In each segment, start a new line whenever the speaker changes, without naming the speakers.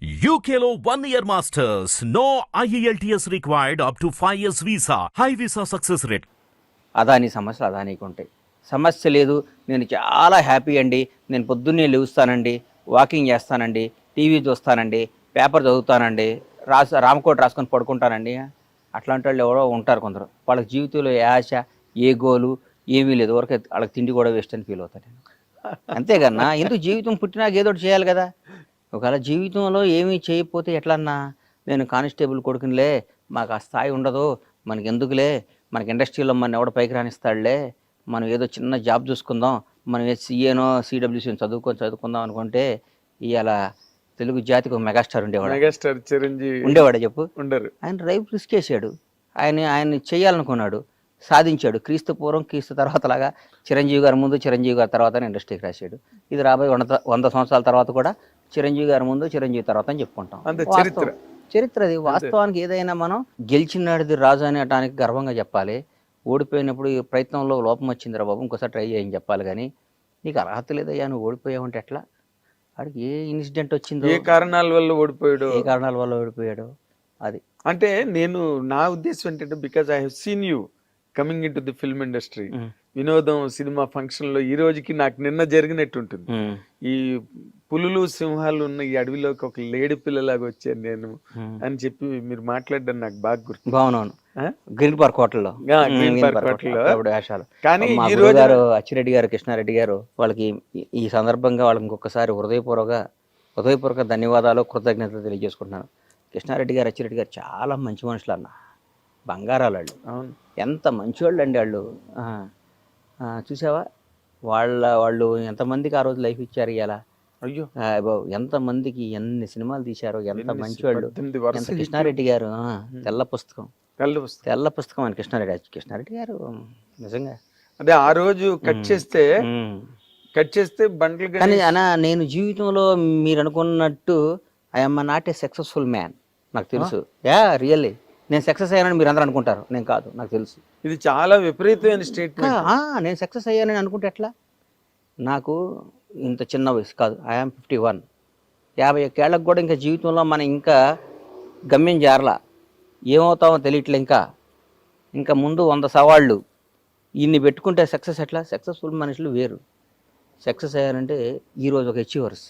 UKLO 1 year masters. No IELTS required up to 5 years visa. High visa success rate.
Adani సమస్యలు అదానికి ఉంటాయి. సమస్య లేదు, నేను చాలా హ్యాపీ అండి, నేను పొద్దున్నే లేస్తానండి, వాకింగ్ చేస్తానండి, టీవీ చూస్తానండి, పేపర్ చదువుతానండి, రామకోట రాసుకొని పడుకుంటానండి. అట్లాంటి వాళ్ళు ఎవరో ఉంటారు కొందరు. వాళ్ళకి జీవితంలో ఏ ఆశ, ఏ గోలు ఏమీ లేదు. వరకు వాళ్ళకి తిండి కూడా వేస్ట్ అని ఫీల్ అవుతాను నేను. అంతేకన్నా ఎందుకు జీవితం పుట్టినాక ఏదో ఒకటి చేయాలి కదా. ఒకవేళ జీవితంలో ఏమీ చేయకపోతే ఎట్లన్నా, నేను కానిస్టేబుల్ కొడుకునిలే, మాకు ఆ స్థాయి ఉండదు, మనకి ఎందుకులే, మనకి ఇండస్ట్రీలో మన ఎవడ పైకి రానిస్తాడులే, మనం ఏదో చిన్న జాబ్ చూసుకుందాం, మనం సీఏనో సిడబ్ల్యూసీని చదువుకుందాం అనుకుంటే ఇవాళ తెలుగు జాతికి ఒక మెగాస్టార్ ఉండేవాడు.
మెగాస్టార్ చిరంజీవి
ఉండేవాడే చెప్పు.
ఉండరు.
ఆయన రైఫ్ రిస్క్ చేశాడు, ఆయన చేయాలనుకున్నాడు, సాధించాడు. క్రీస్తు పూర్వం క్రీస్తు తర్వాత లాగా చిరంజీవి గారి ముందు చిరంజీవి గారి తర్వాత ఇండస్ట్రీకి రాశాడు. ఇది రాబోయే 100 సంవత్సరాల తర్వాత కూడా చిరంజీవి గారి ముందు చిరంజీవి తర్వాత అని చెప్పుకుంటాం. చరిత్ర అది. వాస్తవానికి ఏదైనా మనం గెలిచినాడిది రాజు అనేటానికి గర్వంగా చెప్పాలి. ఓడిపోయినప్పుడు ఈ ప్రయత్నంలో లోపం వచ్చిందిరా బాబు, ఇంకోసారి ట్రై చేయని చెప్పాలి. కానీ నీకు అర్హత లేదయ్యా, నువ్వు ఓడిపోయావంటే ఎట్లా? వాడికి ఏ ఇన్సిడెంట్ వచ్చిందో,
ఏ కారణాల వల్ల
ఓడిపోయాడు అది.
అంటే నేను నా ఉద్దేశం ఏంటంటే, because I have seen you coming in to the film industry, వినోదం సినిమా ఫంక్షన్ లో ఈ రోజుకి నాకు నిన్న జరిగినట్టు ఉంటుంది. ఈ పులులు సింహాలు ఉన్న ఈ అడవిలోకి ఒక లేడి పిల్లలాగా వచ్చాను నేను అని చెప్పి మీరు మాట్లాడడం నాకు బాగా గుర్తు.
బాగున్నాను. గ్రీన్ పార్క్ హోటల్లో వేషాలు.
కానీ
ఈ రోజు గారు అచ్చిరెడ్డి గారు, కృష్ణారెడ్డి గారు, వాళ్ళకి ఈ సందర్భంగా వాళ్ళకి ఇంకొకసారి హృదయపూర్వక ధన్యవాదాలు, కృతజ్ఞతలు తెలియజేసుకుంటున్నాను. కృష్ణారెడ్డి గారు, అచ్చిరెడ్డి గారు చాలా మంచి మనుషులు అన్న, బంగారాలు వాళ్ళు.
అవును,
ఎంత మంచివాళ్ళు అండి వాళ్ళు. చూసావా వాళ్ళు ఎంతమందికి ఆ రోజు లైఫ్ ఇచ్చారు. ఇలా
అయ్యో
ఎంతమందికి ఎన్ని సినిమాలు తీశారు, ఎంత మంచివాళ్ళు. ఎంత కృష్ణారెడ్డి గారు తెల్ల పుస్తకం అని కృష్ణారెడ్డి గారు నిజంగా.
అదే ఆ రోజు కట్ చేస్తే బండ్లు.
కానీ అన్న, నేను జీవితంలో మీరు అనుకున్నట్టు I'm not a successful man, నాకు తెలుసు. రియల్లీ నేను సక్సెస్ అయ్యానని మీరు అందరూ అనుకుంటారు, నేను కాదు, నాకు తెలుసు.
ఇది చాలా విపరీతమైన స్టేట్మెంట్.
నేను సక్సెస్ అయ్యానని అనుకుంటే ఎట్లా? నాకు ఇంత చిన్న వయసు కాదు, ఐఎమ్ 51. 51 ఏళ్ళకు కూడా ఇంకా జీవితంలో మనం ఇంకా గమ్యం చేరలా, ఏమవుతామో తెలియట్లే. ఇంకా ముందు 100 సవాళ్ళు ఇన్ని పెట్టుకుంటే సక్సెస్ ఎట్లా? సక్సెస్ఫుల్ మనుషులు వేరు. సక్సెస్ అయ్యారంటే ఈరోజు ఒక అచీవర్స్,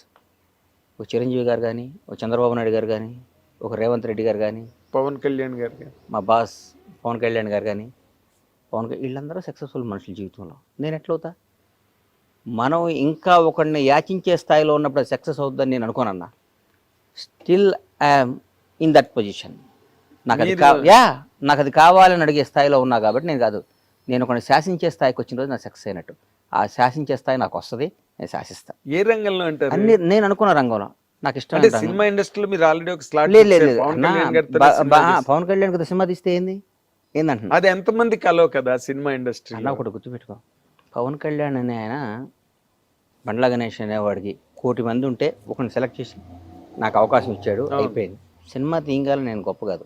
ఒక చిరంజీవి గారు కానీ, ఒక చంద్రబాబు నాయుడు గారు కానీ, ఒక రేవంత్ రెడ్డి గారు కానీ,
పవన్ కళ్యాణ్ గారు,
మా బాస్ పవన్ కళ్యాణ్ గారు కానీ, వీళ్ళందరూ సక్సెస్ఫుల్ మనుషుల జీవితంలో. నేను ఎట్లవుతా? మనం ఇంకా ఒకరిని యాచించే స్థాయిలో ఉన్నప్పుడు అది సక్సెస్ అవుతుందని నేను అనుకోనన్నా. Still I'm in that position. నాకు అది కావాలని అడిగే స్థాయిలో ఉన్నా కాబట్టి నేను కాదు, నేను ఒకరిని శాసించే స్థాయికి వచ్చిన రోజు నాకు సక్సెస్ అయినట్టు. ఆ శాసించే స్థాయి నాకు వస్తుంది, నేను శాసిస్తాను.
ఏ రంగంలో అంటారు?
అన్ని నేను అనుకున్న రంగంలో. నాకు ఇష్టం
సినిమా ఇండస్ట్రీలో మీరు ఆల్రెడీ ఒక స్లాట్.
లేదు, పవన్ కళ్యాణ్ కదా సినిమా తీస్తే ఏందంటున్నా,
అది ఎంతమంది కలో కదా సినిమా ఇండస్ట్రీ
అన్న. ఒకటి గుర్తుపెట్టుకో, పవన్ కళ్యాణ్ అనే ఆయన బండ్ల గణేష్ అనేవాడికి 1 కోటి మంది ఉంటే ఒకరిని సెలెక్ట్ చేసి నాకు అవకాశం ఇచ్చాడు, అయిపోయింది. సినిమా తీయగాలని నేను గొప్ప కాదు,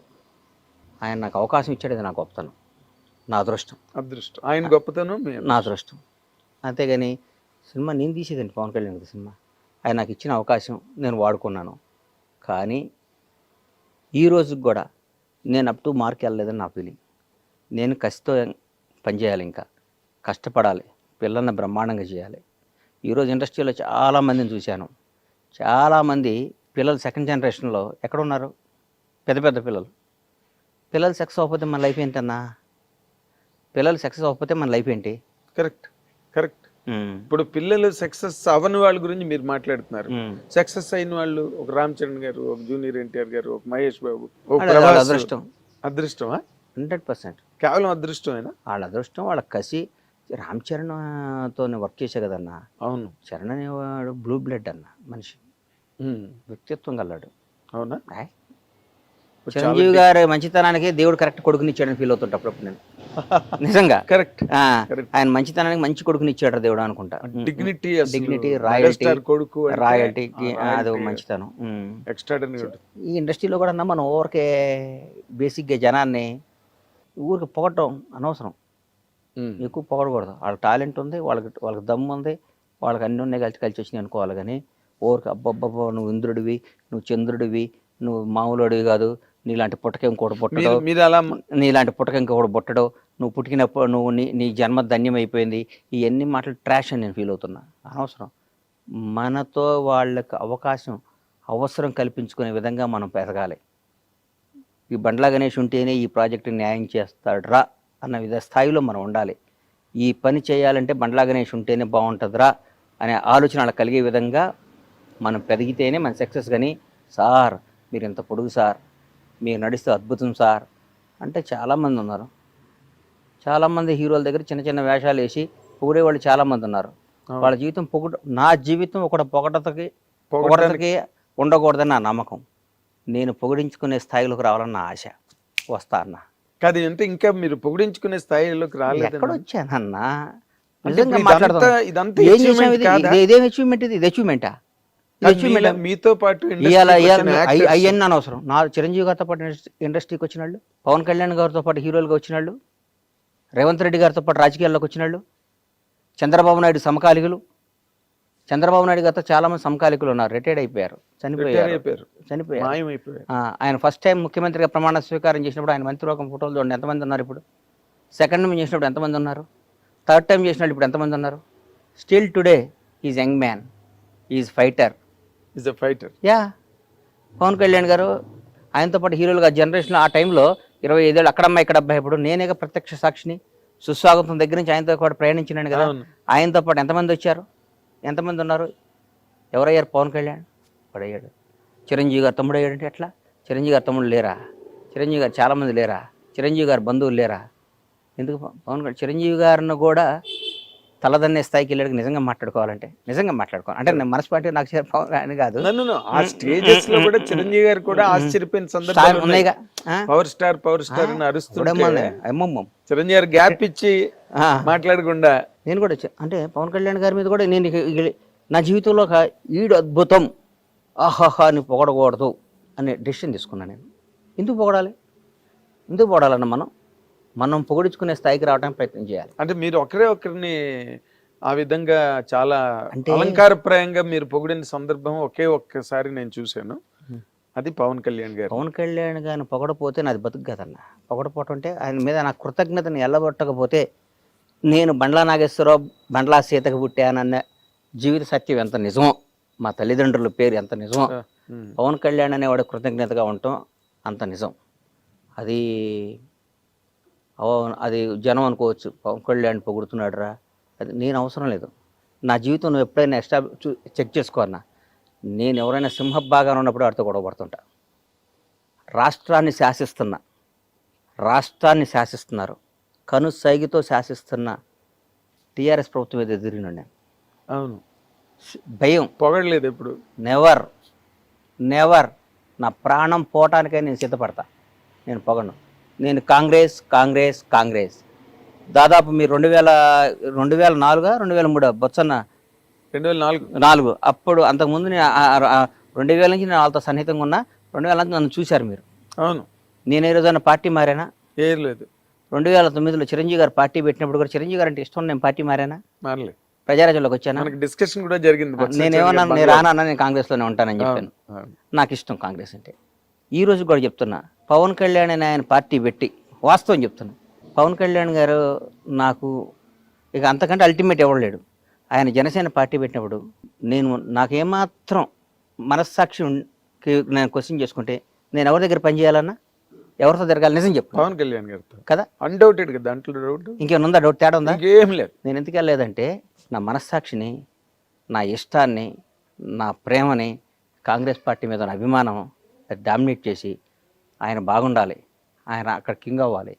ఆయన నాకు అవకాశం ఇచ్చాడు, అది నా గొప్పతనం, నా అదృష్టం.
ఆయన గొప్పతనం
నా అదృష్టం. అంతేగాని సినిమా నేను తీసేదండి పవన్ కళ్యాణ్ కదా సినిమా. ఆయన నాకు ఇచ్చిన అవకాశం నేను వాడుకున్నాను. కానీ ఈ రోజుకి కూడా నేను అప్ టు మార్క్ వెళ్ళలేదని నా ఫీలింగ్. నేను కసితో పనిచేయాలి, ఇంకా కష్టపడాలి, పిల్లల్ని బ్రహ్మాండంగా చేయాలి. ఈరోజు ఇండస్ట్రీలో చాలామందిని చూశాను. చాలామంది పిల్లలు సెకండ్ జనరేషన్లో ఎక్కడున్నారు? పెద్ద పిల్లలు సక్సెస్ అవ్వకపోతే మన లైఫ్ ఏంటన్నా?
కరెక్ట్. ఇప్పుడు పిల్లలు సక్సెస్ అవ్వని వాళ్ళ గురించి మీరు మాట్లాడుతున్నారు. సక్సెస్ అయిన వాళ్ళు ఒక రామ్ చరణ్ గారు, ఒక జూనియర్ ఎన్టీఆర్ గారు, ఒక మహేష్ బాబు, అదృష్టమా?
100%
కేవలం అదృష్టమేనా?
వాళ్ళ అదృష్టం, వాళ్ళ కసి. రామ్ చరణ్తో వర్క్ చేసే కదన్నా.
అవును,
చరణ్ అనేవాడు బ్లూ బ్లడ్ అన్న మనిషి, వ్యక్తిత్వం గల్లాడు.
అవునా?
చిరంజీవి గారి మంచితనానికి దేవుడు కరెక్ట్ కొడుకునిచ్చాడని ఫీల్ అవుతుంటప్పుడు నేను నిజంగా.
కరెక్ట్.
ఆయన మంచితనానికి మంచి కొడుకునిచ్చాడు దేవుడు అనుకుంటా.
డిగ్నిటీ,
రాయల్టీకి అది మంచితనం. ఈ ఇండస్ట్రీలో కూడా మనం ఊరికే బేసిక్గా జనాన్ని ఊరికి పొగటం అనవసరం, ఎక్కువ పొగడకూడదు. వాళ్ళకి టాలెంట్ ఉంది, వాళ్ళకి దమ్ము ఉంది, వాళ్ళకి అన్నీ ఉన్నాయి, కలిసి వచ్చినాయి అనుకోవాలి. కానీ ఓరికి అబ్బబ్బబ్బా నువ్వు ఇంద్రుడివి, నువ్వు చంద్రుడివి, నువ్వు మామూలుడివి కాదు, నీలాంటి పుట్టక ఇంకోటి పుట్టడు,
మీరు అలా
నీలాంటి పుట్టక ఇంకొకటి పుట్టడు, నువ్వు పుట్టినప్పుడు నువ్వు నీ జన్మ ధన్యం అయిపోయింది, ఇవన్నీ మాటలు ట్రాష్ అని నేను ఫీల్ అవుతున్నా. అనవసరం. మనతో వాళ్ళకి అవసరం కల్పించుకునే విధంగా మనం పెరగాలి. ఈ బండ్లా గణేష్ ఉంటేనే ఈ ప్రాజెక్టు న్యాయం చేస్తాడ్రా అన్న స్థాయిలో మనం ఉండాలి. ఈ పని చేయాలంటే బండ్లా గణేష్ ఉంటేనే బాగుంటుందిరా అనే ఆలోచన వాళ్ళకి కలిగే విధంగా మనం పెరిగితేనే మన సక్సెస్. కానీ సార్ మీరు ఇంత పొడుగు సార్, మీరు నడిస్తే అద్భుతం సార్ అంటే చాలామంది ఉన్నారు. చాలామంది హీరోల దగ్గర చిన్న చిన్న వేషాలు వేసి పొగిడే వాళ్ళు చాలామంది ఉన్నారు. వాళ్ళ జీవితం నా జీవితం ఒకటి పొగడతకి ఉండకూడదని నా నమ్మకం. నేను పొగిడించుకునే స్థాయిలోకి రావాలని నా ఆశ. వస్తా అన్న.
కాదు అంటే ఇంకా మీరు పొగిడించుకునే స్థాయిలోకి రాలేదు.
ఎక్కడ వచ్చానన్నా?
నిజంగా
ఇదేం అచీవ్మెంట్? ఇది అచీవ్మెంటా?
మీతో పాటు
అవన్నీ అనవసరం. నా చిరంజీవి గారితో పాటు ఇండస్ట్రీకి వచ్చిన వాళ్ళు, పవన్ కళ్యాణ్ గారితో పాటు హీరోలుగా వచ్చిన వాళ్ళు, రేవంత్ రెడ్డి గారితో పాటు రాజకీయాల్లోకి వచ్చిన వాళ్ళు, చంద్రబాబు నాయుడు సమకాలికులు. చంద్రబాబు నాయుడు గారితో చాలా మంది సమకాలికులు ఉన్నారు, రిటైర్డ్ అయిపోయారు, చనిపోయారు. ఆయన ఫస్ట్ టైం ముఖ్యమంత్రిగా ప్రమాణ స్వీకారం చేసినప్పుడు ఆయన మంత్రివర్గం ఫోటోలు చూడండి ఎంతమంది ఉన్నారు. ఇప్పుడు సెకండ్ టైం చేసినప్పుడు ఎంతమంది ఉన్నారు, థర్డ్ టైం చేసినప్పుడు ఇప్పుడు ఎంతమంది ఉన్నారు. Still today is young man, is fighter. Yeah, Pawan Kalyan గారు ఆయనతో పాటు హీరోలుగా జనరేషన్ ఆ టైంలో 25 ఏళ్ళు అక్కడమ్మ ఇక్కడ అబ్బాయి. ఇప్పుడు నేనేగా ప్రత్యక్ష సాక్షిని. సుస్వాగతం దగ్గర నుంచి ఆయనతో పాటు ప్రయాణించినాను కదా. ఆయనతో పాటు ఎంతమంది వచ్చారు, ఎంతమంది ఉన్నారు? ఎవరయ్యారు? పవన్ కళ్యాణ్ వాడయ్యాడు. చిరంజీవి గారు తమ్ముడు అయ్యాడంటే ఎట్లా? చిరంజీవి గారు తమ్ముడు లేరా? చిరంజీవి గారు చాలామంది లేరా? చిరంజీవి గారు బంధువులు లేరా? ఎందుకు పవన్ కళ్యాణ్ చిరంజీవి గారిని కూడా తలదన్నే స్థాయికి వెళ్ళాడు. నిజంగా మాట్లాడుకోవాలి అంటే నేను మనస్పాటి నాకు పవన్ కళ్యాణ్ కాదు.
ఆ స్టేజెస్ లో కూడా చిరంజీవి గారు కూడా ఆశ్చర్యపోయిన సందర్భాలు ఉన్నాయిగా. పవర్ స్టార్ అని అరుస్తుంటే చిరంజీవి గారు గ్యాప్ ఇచ్చి మాట్లాడకుండా
నేను కూడా అంటే పవన్ కళ్యాణ్ గారి మీద కూడా నేను నా జీవితంలో ఒక ఈడు అద్భుతం ఆహాహా అని పొగడకూడదు అనే డెసిషన్ తీసుకున్నాను నేను. ఎందుకు పొగడాలన్న మనం పొగిడించుకునే స్థాయికి రావడానికి ప్రయత్నం చేయాలి.
అంటే మీరు ఒకరిని ఆ విధంగా చాలా అలంకారప్రాయంగా మీరు పొగిడిన సందర్భం ఒక్కసారి నేను చూశాను. అది పవన్ కళ్యాణ్
గారిని పొగడపోతే నాది బతుకు కదన్న. పొగడపోవటం అంటే ఆయన మీద నా కృతజ్ఞతను ఎల్లబొట్టకపోతే నేను బండ్లా నాగేశ్వరరావు బండ్లా సీతకు పుట్టానన్న జీవిత సత్యం ఎంత నిజమో, మా తల్లిదండ్రుల పేరు ఎంత నిజమో, పవన్ కళ్యాణ్ అనేవాడు కృతజ్ఞతగా ఉండటం అంత నిజం. అది జనం అనుకోవచ్చు, పవన్ కళ్యాణ్ పొగుడుతున్నాడు రా, అది నేను అవసరం లేదు. నా జీవితం నువ్వు ఎప్పుడైనా చెక్ చేసుకో అన్న. నేను ఎవరైనా సింహభాగాన్ని ఉన్నప్పుడు వాడితో గొడవపడుతుంటా. రాష్ట్రాన్ని శాసిస్తున్నారు, కనుసైగితో శాసిస్తున్న టీఆర్ఎస్ ప్రభుత్వం మీద ఎదిరినాను నేను.
అవును,
భయం
పొగడలేదు ఎప్పుడు. నెవర్ నా ప్రాణం పోవటానికై నేను సిద్ధపడతా.
నేను పొగను. నేను కాంగ్రెస్ దాదాపు మీరు 2004 2003 బొత్సన్న
2004
అప్పుడు అంతకుముందు నేను 2000 నుంచి నేను వాళ్ళతో సన్నిహితంగా ఉన్నా. 2000 నుంచి నన్ను చూశారు మీరు.
అవును,
నేను ఏ రోజైనా పార్టీ మారానా?
ఏం లేదు.
2009లో చిరంజీవి గారు పార్టీ పెట్టినప్పుడు కూడా చిరంజీవి గారు అంటే ఇష్టం, నేను పార్టీ మారానా?
మారలేదు.
ప్రజారాజ్యంలోకి వచ్చానా?
డిస్కషన్ కూడా జరిగింది.
నేనేమన్నాను, నేను రానా, నేను కాంగ్రెస్లోనే ఉంటానని చెప్పాను. నాకు ఇష్టం కాంగ్రెస్ అంటే. ఈ రోజు కూడా చెప్తున్నా, పవన్ కళ్యాణ్ అని ఆయన పార్టీ పెట్టి వాస్తవం చెప్తున్నా, పవన్ కళ్యాణ్ గారు నాకు ఇక అంతకంటే అల్టిమేట్ ఎవరు లేడు. ఆయన జనసేన పార్టీ పెట్టినప్పుడు నాకేమాత్రం మనస్సాక్షికి నేను క్వశ్చన్ చేసుకుంటే నేను ఎవరి దగ్గర పనిచేయాలన్నా, ఎవరితో తిరగాలి? నిజం చెప్పు.
పవన్ కళ్యాణ్ గారితో
కదా,
అన్డౌటెడ్ కదా, దాంట్లో డౌట్
ఇంకేముందా? డౌట్ తేడా ఉందా?
ఏం లేదు.
నేను ఎందుకు వెళ్ళలేదంటే నా మనస్సాక్షిని, నా ఇష్టాన్ని, నా ప్రేమని, కాంగ్రెస్ పార్టీ మీద నా అభిమానం డామినేట్ చేసి ఆయన బాగుండాలి, ఆయన అక్కడ కింగ్ అవ్వాలి,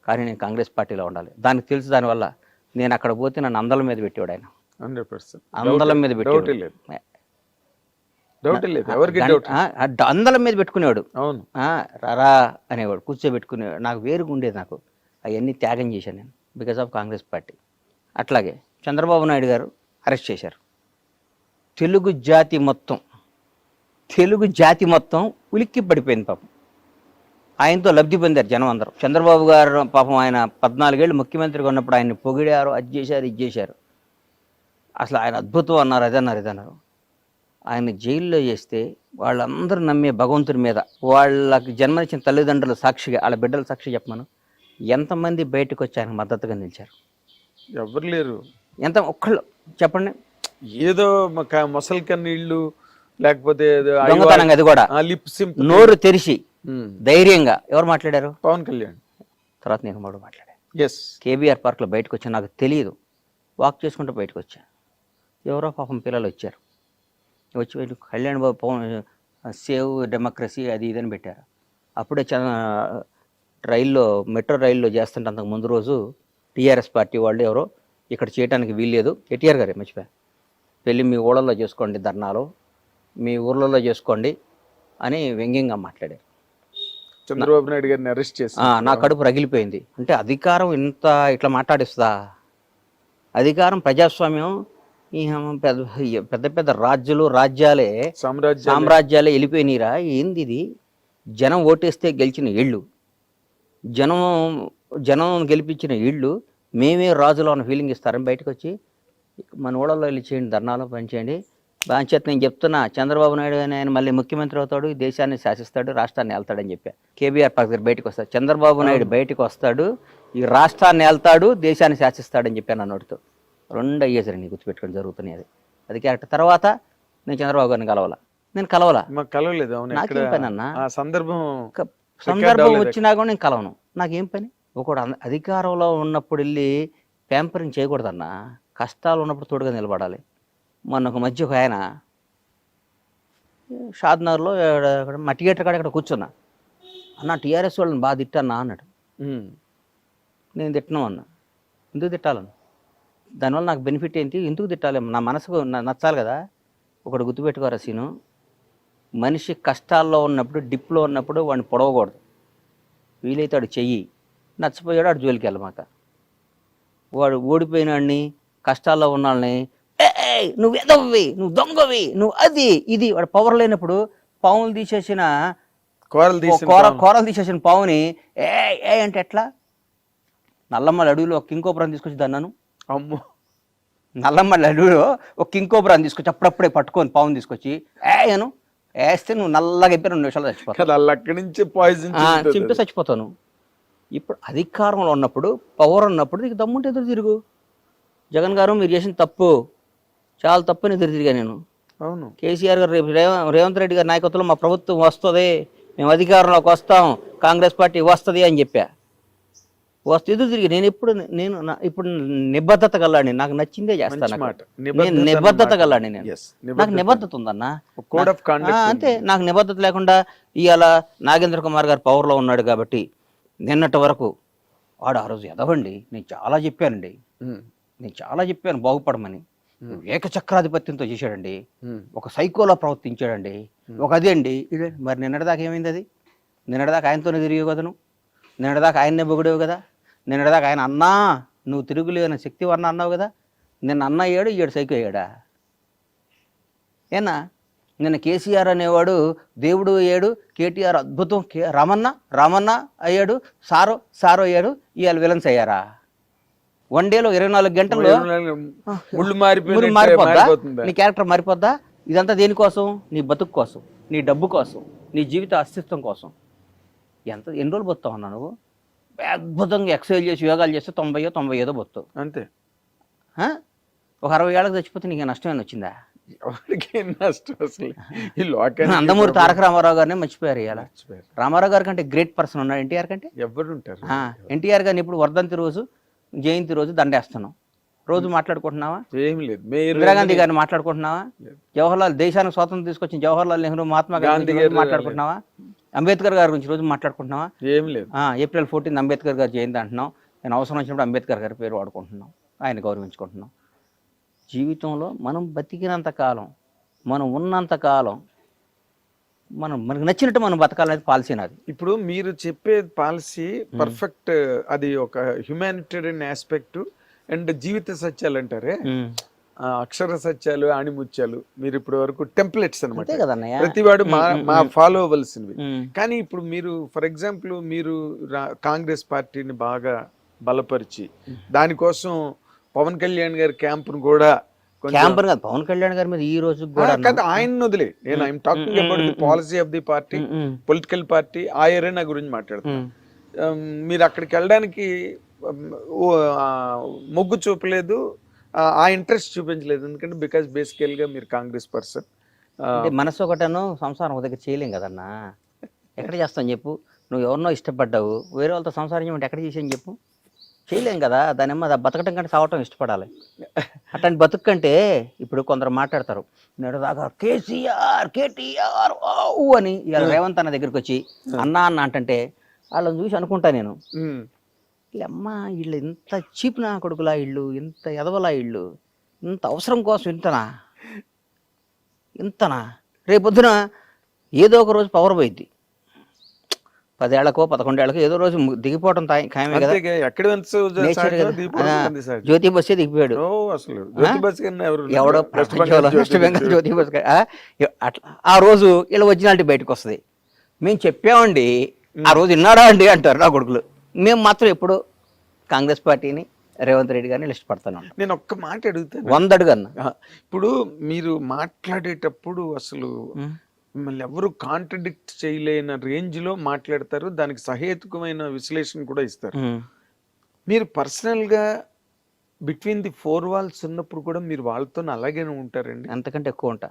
కానీ నేను కాంగ్రెస్ పార్టీలో ఉండాలి. దానికి తెలుసు. దానివల్ల నేను అక్కడ పోతే నన్ను అందల మీద పెట్టేవాడు ఆయన.
100%
అందలం మీద పెట్టేవాడు, అందలం మీద పెట్టుకునేవాడు.
అవును,
రారా అనేవాడు, కూర్చోబెట్టుకునేవాడు. నాకు వేరుగా ఉండేది. నాకు అవన్నీ త్యాగం చేశాను నేను బికాస్ ఆఫ్ కాంగ్రెస్ పార్టీ. అట్లాగే చంద్రబాబు నాయుడు గారు అరెస్ట్ చేశారు. తెలుగు జాతి మొత్తం ఉలిక్కి పడిపోయింది పాపం. ఆయనతో లబ్ధి పొందారు జనం అందరూ. చంద్రబాబు గారు పాపం ఆయన 14 ఏళ్ళు ముఖ్యమంత్రిగా ఉన్నప్పుడు ఆయన్ని పొగిడారు, అది చేశారు, ఇది చేశారు. అసలు ఆయన అద్భుతం అన్నారు, ఇది అన్నారు. ఆయన జైల్లో చేస్తే వాళ్ళందరూ నమ్మే భగవంతుడి మీద వాళ్ళకి జన్మనిచ్చిన తల్లిదండ్రులు సాక్షిగా వాళ్ళ బిడ్డల సాక్షి చెప్పమను ఎంతమంది బయటకు వచ్చి ఆయనకు మద్దతుగా నిలిచారు?
ఎవరు లేరు.
ఎంత ఒక్కళ్ళు చెప్పండి.
ఏదో మొసలి కన్నీళ్ళు లేకపోతే
దొంగతనంగా అది కూడా
లిప్ సింప్
నోరు తెరిచి ధైర్యంగా ఎవరు మాట్లాడారు?
పవన్ కళ్యాణ్.
తర్వాత నేను కూడా మాట్లాడాను.
ఎస్.
కేబీఆర్ పార్క్లో బయటకు వచ్చా, నాకు తెలియదు, వాక్ చేసుకుంటూ బయటకు వచ్చా. ఎవరో పాపం పిల్లలు వచ్చారు, వచ్చి బయట కళ్యాణ్ బాబు పవన్ సేవ్ డెమోక్రసీ అది ఇదని పెట్టారు. అప్పుడే రైల్లో మెట్రో రైల్లో చేస్తుంటే అంతకు ముందు రోజు టీఆర్ఎస్ పార్టీ వాళ్ళు ఎవరో ఇక్కడ చేయడానికి వీల్లేదు, కేటీఆర్ గారే మర్చిపోయా, వెళ్ళి మీ ఊళ్ళల్లో చేసుకోండి ధర్నాలు, మీ ఊర్లలో చేసుకోండి అని వ్యంగ్యంగా మాట్లాడారు.
చంద్రబాబు నాయుడు గారిని అరెస్ట్ చేసి
నా కడుపు రగిలిపోయింది. అంటే అధికారం ఇంత ఇట్లా మాట్లాడిస్తుందా? అధికారం ప్రజాస్వామ్యం ఈ పెద్ద పెద్ద రాజ్యాలే సామ్రాజ్యాలే వెళ్ళిపోయినరా? ఏంది ఇది? జనం ఓటేస్తే గెలిచిన ఇళ్ళు, జనం గెలిపించిన ఇళ్ళు, మేమే రాజులో ఉన్న ఫీలింగ్ ఇస్తారని బయటకు వచ్చి మన ఊళ్ళలో వెళ్ళి చేయండి, ధర్నాలో పనిచేయండి. బాధ్యత నేను చెప్తున్నా, చంద్రబాబు నాయుడు అని ఆయన మళ్ళీ ముఖ్యమంత్రి అవుతాడు, ఈ దేశాన్ని శాసిస్తాడు, రాష్ట్రాన్ని వెళ్తాడని చెప్పా. కేబీఆర్ పార్క్ దగ్గర బయటకు వస్తాడు, చంద్రబాబు నాయుడు బయటకు వస్తాడు, ఈ రాష్ట్రాన్ని వెళ్తాడు, దేశాన్ని శాసిస్తాడని చెప్పాను అన్నోటితో. 2 అయ్యేసరి నీ గుర్తుపెట్టుకొని జరుగుతున్నాయి. అది క్యారెక్టర్. తర్వాత నేను చంద్రబాబు గారిని నేను కలవలా,
కలవలేదు.
నాకేం పని అన్న?
సందర్భం
వచ్చినా కూడా నేను కలవను, నాకేం పని? ఒకడు అధికారంలో ఉన్నప్పుడు వెళ్ళి ప్యాంపరింగ్ చేయకూడదన్నా, కష్టాలు ఉన్నప్పుడు తోడుగా నిలబడాలి. మొన్న ఒక మధ్య ఒక ఆయన షాద్నగర్లో మా థియేటర్ కాడ ఇక్కడ కూర్చున్నా, అన్న టీఆర్ఎస్ వాళ్ళని బాగా తిట్టన్నా అన్నాడు. నేను తిట్టను అన్నా. ఎందుకు తిట్టాలను? దానివల్ల నాకు బెనిఫిట్ ఏంటి? ఎందుకు తిట్టాలి? నా మనసుకు నచ్చాలి కదా. ఒకటి గుర్తుపెట్టుకోరా సీను, మనిషి కష్టాల్లో ఉన్నప్పుడు, డిప్లో ఉన్నప్పుడు వాడిని పొడవకూడదు. వీలైతే వాడు చెయ్యి, నచ్చపోయాడు వాడు జోలికి వెళ్ళమాక. వాడు ఓడిపోయిన వాడిని, కష్టాల్లో ఉన్న వాళ్ళని నువ్వు ఎదవ్వి, నువ్వు దొంగవి, నువ్వు అది ఇది, వాడు పవర్ లేనప్పుడు పావులు తీసేసిన కూరలు తీసేసిన పావుని ఏ అంటే ఎట్లా? నల్లమ్మల అడవిలో ఒక కింకోపురం తీసుకొచ్చి దన్నాను.
అమ్మో,
నల్లమ్మల అడవిలో ఒక కింకోపురం తీసుకొచ్చి అప్పుడప్పుడే పట్టుకొని పావుని తీసుకొచ్చి ఏను వేస్తే నువ్వు నల్లగా అయిపోయి 2 నిమిషాలు చచ్చిపోతావు.
అక్కడి నుంచి పాయిజన్
చింపి చచ్చిపోతాను. ఇప్పుడు అధికారంలో ఉన్నప్పుడు, పవర్ ఉన్నప్పుడు నీకు దమ్ముంటే ఎదురు తిరుగు. జగన్ గారు మీరు చేసిన తప్పు, చాలా తప్పని ఎదురు తిరిగా నేను.
అవును.
కేసీఆర్ గారు రేపు రేవంత్ రెడ్డి గారి నాయకత్వంలో మా ప్రభుత్వం వస్తుంది, మేము అధికారంలోకి వస్తాం, కాంగ్రెస్ పార్టీ వస్తుంది అని చెప్పా. వస్తే ఎదురు తిరిగి నేను ఇప్పుడు నిబద్ధత గల్లాడిని, నాకు నచ్చిందే చేస్తాను. నేను నిబద్ధత గల్లాడిని, నాకు నిబద్ధత ఉందన్న. అంతే, నాకు నిబద్ధత లేకుండా ఇవాళ నాగేంద్ర కుమార్ గారు పవర్లో ఉన్నాడు కాబట్టి నిన్నటి వరకు వాడు ఆ రోజు ఎదవండి, నేను చాలా చెప్పాను బాగుపడమని. ఏకచక్రాధిపత్యంతో చేశాడండి, ఒక సైకోలా ప్రవర్తించాడండి, ఒక అదే అండి ఇదే. మరి నిన్నటిదాకా ఏమైంది? అది నిన్నటిదాకా ఆయనతోనే తిరిగి కదను, నిన్నటిదాకా ఆయన్నే పొగిడేవు కదా, నిన్నటిదాకా ఆయన అన్నా నువ్వు తిరుగులేని శక్తి వర్ణ అన్నావు కదా. నిన్న అన్న అయ్యాడు, ఈడు సైకో అయ్యాడా? ఏనా నిన్న కేసీఆర్ అనేవాడు దేవుడు అయ్యాడు, కేటీఆర్ అద్భుతం, రామన్న అయ్యాడు, సారో అయ్యాడు, ఇవాళ విలన్స్ అయ్యారా? 1 డేలో 24 గంటల్లో మారిపోద్దా? నీ క్యారెక్టర్ మారిపోద్దా? ఇదంతా దేనికోసం? నీ బతుకు కోసం, నీ డబ్బు కోసం, నీ జీవిత అస్తిత్వం కోసం. ఎన్ని రోజులు బతుకుతావు అన్నా నువ్వు? అద్భుతంగా ఎక్సర్సైజ్ చేసి యోగాలు చేస్తే 90 బతుకుతావు అంతే. ఒక 60 ఏళ్ళకి చచ్చిపోతే నీకు నష్టమేనా వచ్చిందా? నందమూరి తారక రామారావు గారిని మర్చిపోయారు. ఇలా రామారావు గారి కంటే గ్రేట్ పర్సన్ ఉన్నాడు ఎన్టీఆర్ కంటే.
ఎవరు ఉంటారు?
ఎన్టీఆర్ గారిని ఇప్పుడు వర్ధంతి రోజు, జయంతి రోజు దండేస్తున్నాం, రోజు మాట్లాడుకుంటున్నావా?
ఏం లేదు.
ఇందిరాగాంధీ గారిని మాట్లాడుకుంటున్నావా? జవహర్లాల్, దేశానికి స్వాతంత్రం తీసుకొచ్చిన జవహర్లాల్ నెహ్రూ, మహాత్మా గాంధీ గారిని మాట్లాడుకుంటున్నావా? అంబేద్కర్ గారి గురించి రోజు మాట్లాడుకుంటున్నావా?
ఏం లేదు.
ఏప్రిల్ 14 అంబేద్కర్ గారు జయంతి అంటున్నాం, నేను అవసరం వచ్చినప్పుడు అంబేద్కర్ గారి పేరు వాడుకుంటున్నాం, ఆయన గౌరవించుకుంటున్నాం. జీవితంలో మనం బతికినంత కాలం, మనం ఉన్నంత కాలం మనకు నచ్చినట్టు మనం బతకాలనేది పాలసీ నాది.
ఇప్పుడు మీరు చెప్పే పాలసీ పర్ఫెక్ట్, అది ఒక హ్యుమానిటేరియన్ ఆస్పెక్ట్ అండ్ జీవిత సత్యాలు అంటారే, అక్షర సత్యాలు, ఆణిముత్యాలు మీరు ఇప్పటి వరకు టెంప్లెట్స్ అనమాట, ప్రతివాడు మా ఫాలో అవ్వాల్సినవి. కానీ ఇప్పుడు మీరు ఫర్ ఎగ్జాంపుల్ మీరు కాంగ్రెస్ పార్టీని బాగా బలపరిచి దానికోసం పవన్ కళ్యాణ్ గారి క్యాంపును కూడా
క్యాంపర్ కాదు, పవన్ కళ్యాణ్ గారి మీద ఈ రోజు కూడా
కదా ఆయన వదిలే, నేను I'm talking about the policy of the party, political party, ఆ ఏరియా గురించి మాట్లాడుతున్నాను. మీరు అక్కడికి వెళ్ళడానికి మొగ్గు చూపలేదు, ఆ ఇంట్రెస్ట్ చూపించలేదు, ఎందుకంటే బికాస్ బేసికల్ గా మీరు కాంగ్రెస్ పర్సన్.
మనసు ఒకటను సంసారం ఒక దగ్గర చేయలేం కదన్నా. ఎక్కడ చేస్తాను చెప్పు? నువ్వు ఎవరినో ఇష్టపడ్డావు, వేరే వాళ్ళతో సంసారం చేయమంటే ఎక్కడ చేసాను చెప్పు? చేయలేం కదా. దానిమ్మ బతకటం కంటే సావటం ఇష్టపడాలి. అట్లాంటి బతుకు కంటే ఇప్పుడు కొందరు మాట్లాడతారు, నేడు దాకా కేసీఆర్ కేటీఆర్ అని, ఇవాళ రేవంత్ అన్న దగ్గరికి వచ్చి అన్నా అన్న అంటే వాళ్ళని చూసి అనుకుంటా నేను, వీళ్ళమ్మా వీళ్ళు ఇంత చీప్ నా కొడుకులా, ఇళ్ళు ఇంత ఎదవలా, ఇళ్ళు ఇంత అవసరం కోసం ఇంతనా రేపొద్దున ఏదో ఒక రోజు పవర్ పోయిద్ది. 10 ఏళ్లకో 11 ఏళ్లకో ఏదో రోజు దిగిపోవడం ఖాయమే కదా. జ్యోతి బస్సే దిగిపోయాడు. ఎవడో ప్రపంచంలో వెస్ట్ బెంగాల్ జ్యోతి బస్ అట్లా ఆ రోజు ఇలా ఒరిజినాలిటీ బయటకు వస్తుంది. మేము చెప్పామండి, ఆ రోజు విన్నాడా అండి అంటారు నా కొడుకులు. మేము మాత్రం ఎప్పుడు కాంగ్రెస్ పార్టీని, రేవంత్ రెడ్డి గారిని లిస్ట్ పడతాను.
నేను ఒక్క మాట అడుగుతాను,
100 అడుగన్నా.
ఇప్పుడు మీరు మాట్లాడేటప్పుడు అసలు మిమ్మల్ని ఎవరు కాంట్రడిక్ట్ చేయలేని రేంజ్ లో మాట్లాడతారు, దానికి సహేతుకమైన విశ్లేషణ కూడా ఇస్తారు. మీరు పర్సనల్ గా బిట్వీన్ ది 4 walls ఉన్నప్పుడు కూడా మీరు వాళ్ళతో అలాగే ఉంటారండి?
అంతకంటే ఎక్కువ ఉంటా,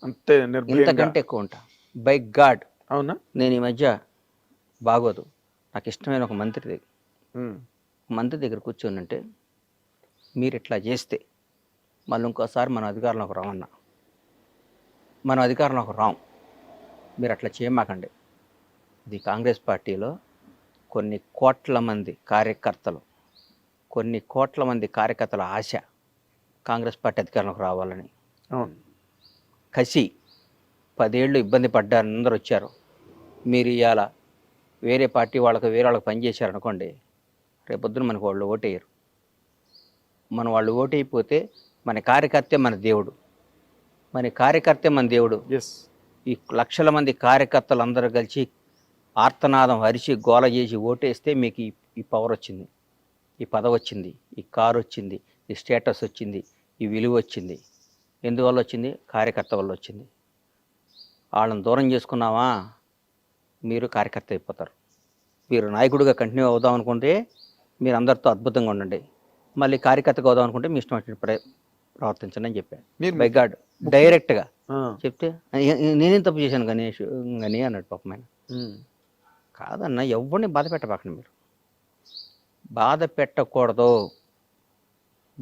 అంతే
ఇంతకంటే ఎక్కువ ఉంటా, బై గాడ్.
అవునా?
నేను ఈ మధ్య బాగోదు, నాకు ఇష్టమైన ఒక మంత్రి దగ్గర కూర్చొని అంటే, మీరు ఇట్లా చేస్తే మళ్ళీ ఇంకోసారి మనం అధికారంలోకి రామన్నా, మనం అధికారంలోకి రాం, మీరు అట్లా చేయమాకండి. ఇది కాంగ్రెస్ పార్టీలో కొన్ని కోట్ల మంది కార్యకర్తల ఆశ కాంగ్రెస్ పార్టీ అధికారంలోకి రావాలని. కసి 10 ఏళ్ళు ఇబ్బంది పడ్డారు, అందరూ వచ్చారు. మీరు ఇవాళ వేరే పార్టీ వేరే వాళ్ళకి పనిచేశారనుకోండి, రేపొద్దున మనకు వాళ్ళు ఓటేయరు. వాళ్ళు ఓటైపోతే మన కార్యకర్తే మన దేవుడు, ఈ లక్షల మంది కార్యకర్తలు అందరూ కలిసి ఆర్తనాదం అరిచి గోల చేసి ఓటేస్తే మీకు ఈ పవర్ వచ్చింది, ఈ పదవి వచ్చింది, ఈ కారు వచ్చింది, ఈ స్టేటస్ వచ్చింది, ఈ విలువ వచ్చింది. ఎందువల్ల వచ్చింది? కార్యకర్త వల్ల వచ్చింది. వాళ్ళని దూరం చేసుకున్నావా, మీరు కార్యకర్త అయిపోతారు. మీరు నాయకుడిగా కంటిన్యూ అవుదాం అనుకుంటే మీరు అందరితో అద్భుతంగా ఉండండి, మళ్ళీ కార్యకర్తగా అవుదాం అనుకుంటే మీ ఇష్టం వచ్చిన ప్రవర్తించండి అని చెప్పాను. బై గాడ్ డైరెక్ట్గా చెప్తే నేనేం తప్పు చేశాను గణేష్ అని అన్నాడు పాపం ఆయన. కాదన్న, ఎవరిని బాధ పెట్టబాకండి, మీరు బాధ పెట్టకూడదు,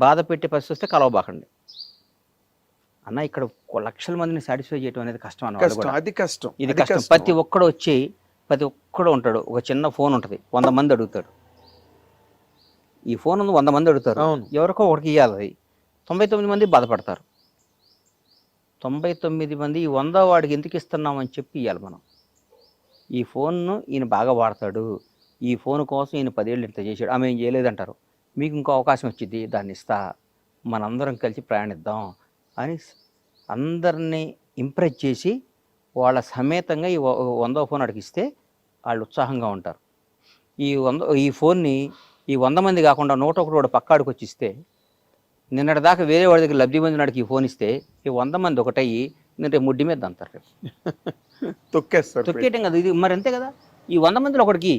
బాధ పెట్టే పరిస్థితి వస్తే కలవబాకండి అన్న. ఇక్కడ లక్షల మందిని సాటిస్ఫై చేయడం అనేది కష్టం అన్న,
అది కష్టం,
ఇది కష్టం. ప్రతి ఒక్కడు ఉంటాడు, ఒక చిన్న ఫోన్ ఉంటుంది, 100 మంది అడుగుతాడు. ఈ ఫోన్ 100 మంది అడుగుతారు, ఎవరికో ఒకరికి ఇవ్వాలి. 99 మంది బాధపడతారు. 99 మంది ఈ 100 వాడికి ఎందుకు ఇస్తున్నామని చెప్పి ఇవ్వాలి మనం. ఈ ఫోన్ను ఈయన బాగా వాడతాడు, ఈ ఫోన్ కోసం ఈయన 10 ఏళ్ళు ఇంత చేశాడు, ఆమె ఏం చేయలేదంటారు. మీకు ఇంకో అవకాశం వచ్చింది, దాన్ని ఇస్తా, మనందరం కలిసి ప్రయాణిద్దాం అని అందరినీ ఇంప్రెస్ చేసి వాళ్ళ సమేతంగా ఈ 100వ ఫోన్ అడిగిస్తే వాళ్ళు ఉత్సాహంగా ఉంటారు. ఈ ఫోన్ని ఈ 100 మంది కాకుండా 101 వాడు పక్కాడికి వచ్చి ఇస్తే, నిన్నటి దాకా వేరే వాడి దగ్గర లబ్ధి పొందినాడికి ఈ ఫోన్ ఇస్తే ఈ 100 మంది ఒకటయ్యి నేను రేపు ముడ్డి మీద అంటారు, రేపు
తొక్కేస్తారు.
తొక్కేయటం కదా ఇది, మరి అంతే కదా. ఈ 100 మందిలో ఒకటికి